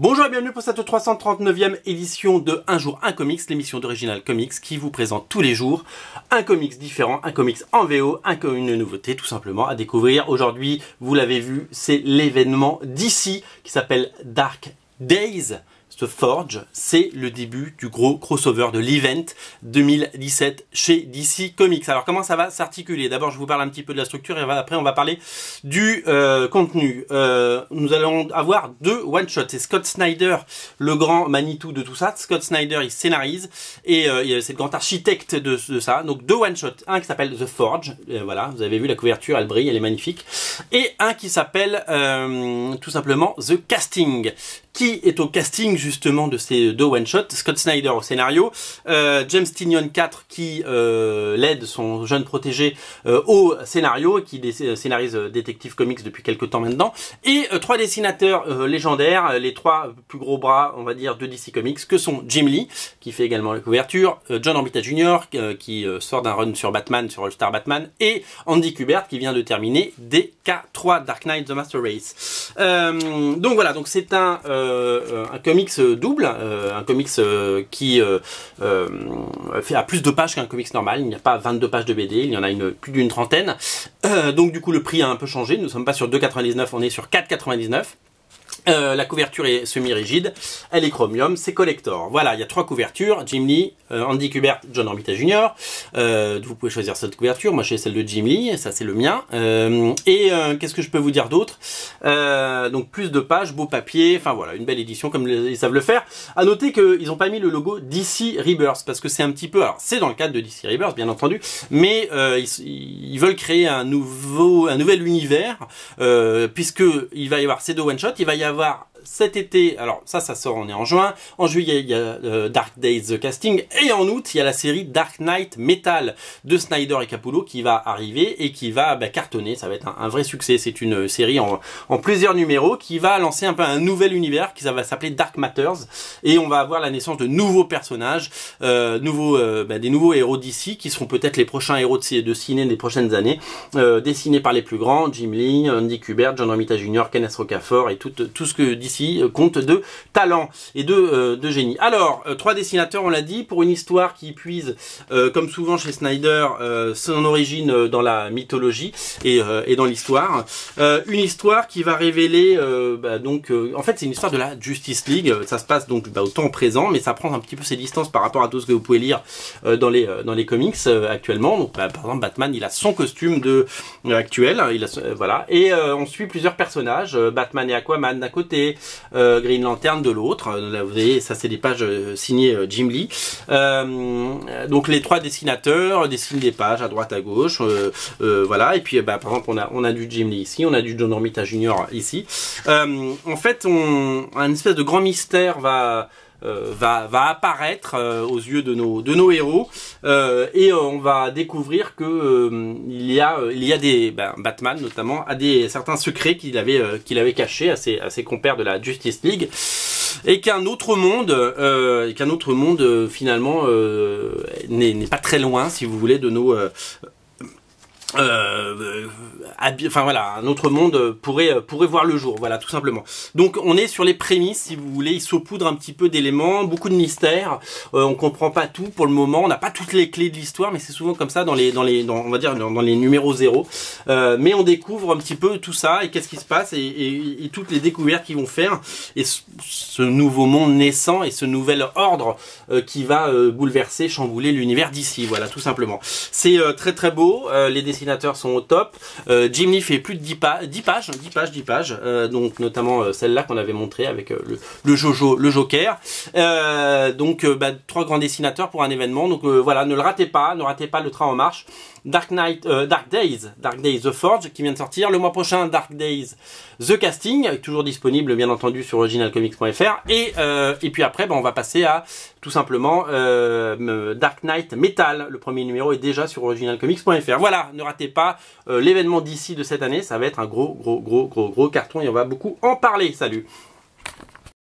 Bonjour et bienvenue pour cette 339e édition de Un jour un comics, l'émission d'Original Comics qui vous présente tous les jours un comics différent, un comics en VO, une nouveauté tout simplement à découvrir. Aujourd'hui, vous l'avez vu, c'est l'événement DC qui s'appelle Dark Days. The Forge, c'est le début du gros crossover de l'event 2017 chez DC Comics. Alors comment ça va s'articuler? D'abord je vous parle un petit peu de la structure et après on va parler du contenu. Nous allons avoir deux one-shots. C'est Scott Snyder, le grand Manitou de tout ça. Scott Snyder il scénarise et c'est le grand architecte de ça. Donc deux one-shots. Un qui s'appelle The Forge, voilà, vous avez vu la couverture, elle brille, elle est magnifique. Et un qui s'appelle tout simplement The Casting. Qui est au casting justement de ces deux one-shots? Scott Snyder au scénario, James Tynion IV qui l'aide son jeune protégé au scénario, qui scénarise Detective Comics depuis quelques temps maintenant, et trois dessinateurs légendaires, les trois plus gros bras on va dire de DC Comics, que sont Jim Lee qui fait également la couverture, John Romita Jr. qui sort d'un run sur Batman, sur All Star Batman, et Andy Kubert qui vient de terminer DK3 Dark Knight The Master Race. Donc voilà, donc c'est un comics double, un comics qui fait à plus de pages qu'un comics normal. Il n'y a pas 22 pages de BD, il y en a plus d'une trentaine. Donc du coup le prix a un peu changé, nous ne sommes pas sur 2,99, on est sur 4,99. La couverture est semi-rigide, elle est chromium, c'est collector. Voilà, il y a trois couvertures, Jim Lee, Andy Kubert, John Romita Jr. Vous pouvez choisir cette couverture, moi j'ai celle de Jim Lee, ça c'est le mien. Qu'est-ce que je peux vous dire d'autre? Donc plus de pages, beau papier, enfin voilà, une belle édition comme ils savent le faire. À noter qu'ils n'ont pas mis le logo DC Rebirth, parce que c'est un petit peu, alors c'est dans le cadre de DC Rebirth bien entendu, mais ils veulent créer un nouvel univers, puisque il va y avoir ces deux one-shots, il va y avoir cet été, alors ça sort, on est en juin, en juillet il y a Dark Days The Casting, et en août il y a la série Dark Knight Metal de Snyder et Capullo qui va arriver et qui va cartonner, ça va être un vrai succès. C'est une série en plusieurs numéros qui va lancer un peu un nouvel univers qui va s'appeler Dark Matters, et on va avoir la naissance de nouveaux personnages, des nouveaux héros d'ici qui seront peut-être les prochains héros de ciné des prochaines années, dessinés par les plus grands, Jim Lee, Andy Kubert, John Romita Jr., Kenneth Rocafort et tout ce que DC compte de talent et de génie. Alors, trois dessinateurs, on l'a dit, pour une histoire qui puise, comme souvent chez Snyder, son origine dans la mythologie et dans l'histoire. Une histoire qui va révéler, en fait, c'est une histoire de la Justice League. Ça se passe donc au temps présent, mais ça prend un petit peu ses distances par rapport à tout ce que vous pouvez lire dans les comics actuellement. Donc, par exemple, Batman, il a son costume actuel, voilà, et on suit plusieurs personnages, Batman et Aquaman d'un côté, Green Lantern de l'autre. Là vous voyez, ça c'est des pages signées Jim Lee. Donc les trois dessinateurs dessinent des pages à droite à gauche, voilà. Et puis par exemple on a du Jim Lee ici, on a du John Romita Jr. ici. En fait un espèce de grand mystère va apparaître aux yeux de nos héros, et on va découvrir que il y a des Batman notamment a certains secrets qu'il avait cachés à ses compères de la Justice League, et qu'un autre monde finalement n'est pas très loin, si vous voulez, de nos enfin voilà, un autre monde pourrait voir le jour, voilà, tout simplement. Donc on est sur les prémices, si vous voulez, il saupoudre un petit peu d'éléments, beaucoup de mystères, on comprend pas tout pour le moment, on n'a pas toutes les clés de l'histoire, mais c'est souvent comme ça dans on va dire dans les numéros 0, mais on découvre un petit peu tout ça et qu'est-ce qui se passe et toutes les découvertes qu'ils vont faire, et ce nouveau monde naissant et ce nouvel ordre qui va bouleverser, chambouler l'univers d'ici, voilà, tout simplement. C'est très très beau, les dessinateurs sont au top. Jim Lee fait plus de 10 pages, donc notamment celle-là qu'on avait montré avec le Joker. Trois grands dessinateurs pour un événement, donc voilà, ne ratez pas le train en marche. Dark Days The Forge qui vient de sortir. Le mois prochain, Dark Days The Casting, toujours disponible bien entendu sur originalcomics.fr. Et puis après, on va passer à tout simplement Dark Knight Metal. Le premier numéro est déjà sur originalcomics.fr. Voilà, ne ratez pas l'événement d'ici de cette année. Ça va être un gros carton et on va beaucoup en parler. Salut!